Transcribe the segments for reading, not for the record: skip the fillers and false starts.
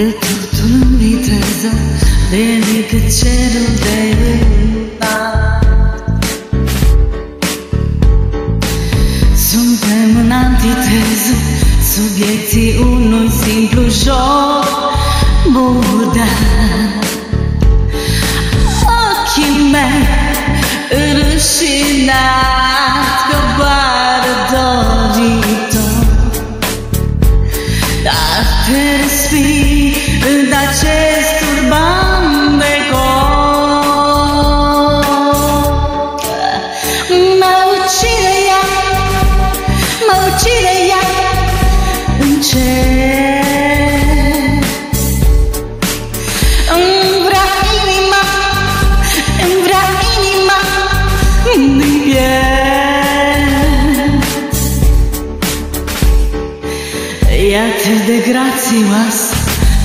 E totul în viteză, decât cerul de înalt. Suntem în antiteză, subiecții unui simplu joc murdar. Ochii mei rușinați coboară doritor, dar te respiri în acest turban de cor. Mă ucide ea, mă ucide ea încet. Îmi vrea inima, îmi vrea inima din piept. E atât de grațioasă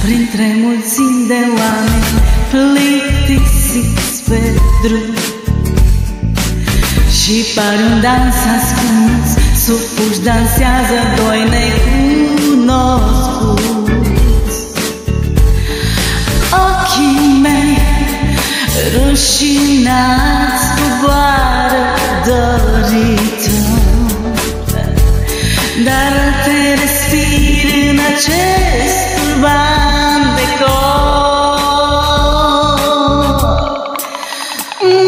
printre mulțimi de oameni plictisiți pe drum, și pare un dans ascuns, supuși dansează doi necunoscuți. Ochii mei rușinați coboară doritor, dar te respiri în acest turban de cor.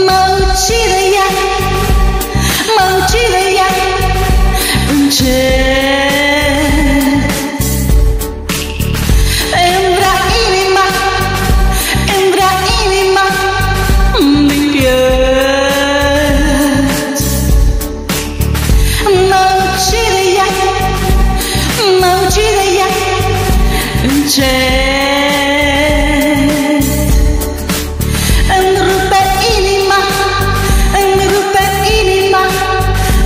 Mă ucide ea, mă ucide ea încet. Îmi vrea inima, îmi vrea inima din piept. Mă ucide ea, mă ucide ea încet. Îmi rupe inima, îmi rupe inima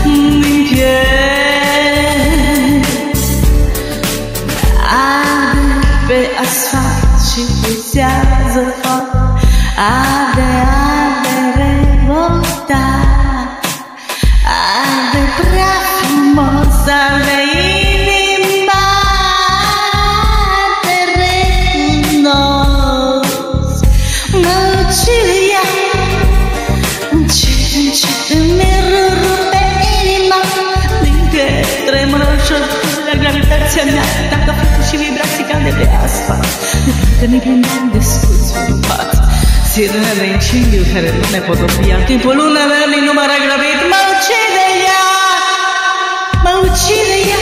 din piept. Arde pe asfalt și buzează foc, arde, arde revoltat, arde prea frumos, arde inima, te recunosc. Mă ucide ea, încet, încet îmi rupe inima din piept. Tremură ușor la gravitația mea, dacă fluturi și vibrații calde pe asfalt, de parcă ne plimbeam de scuți pe un pat. Sirene de incendiu care nu ne pot opri, în timpul unele mi număr grăbit. Mă ucide ea, mă ucide ea